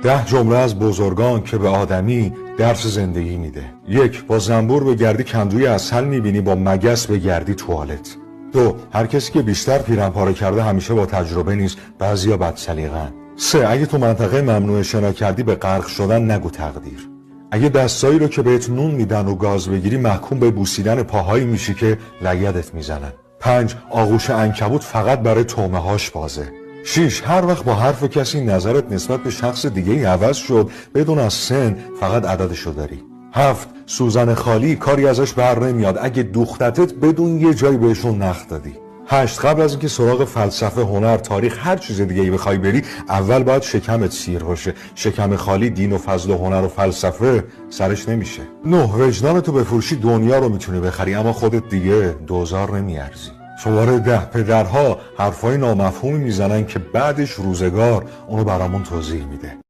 10 جمله از بزرگان که به آدمی درس زندگی میده. 1. با زنبور بگردی کندوی عسل میبینی، با مگس بگردی توالت. 2. هر کسی که بیشتر پیرن پاره کرده همیشه با تجربه نیست، بعضیا بد سلیقه‌ان. 3. اگه تو منطقه ممنوع شنا کردی به غرق شدن نگو تقدیر. اگه دستایی رو که بهت نون میدن و گاز بگیری محکوم به بوسیدن پاهایی میشی که لگدت میزنن. 5. آغوش عنکبوت فقط برای طعمه هاش بازه. 6. هر وقت با حرف کسی نظرت نسبت به شخص دیگه عوض شد بدون از سن فقط عددشو داری. 7. سوزن خالی کاری ازش بر نمیاد اگه دوختتت بدون یه جایی بهشون نخ دادی. 8. قبل از اینکه سراغ فلسفه، هنر، تاریخ، هر چیز دیگه ای بخوای بری اول باید شکمت سیر باشه. شکم خالی دین و فضل و هنر و فلسفه سرش نمیشه. 9. وجدانتو بفروشی دنیا رو میتونی بخری اما خودت دیگه دوزار نمیارزی. شماره 10. پدرها حرفای نامفهومی میزنن که بعدش روزگار اونو برامون توضیح میده.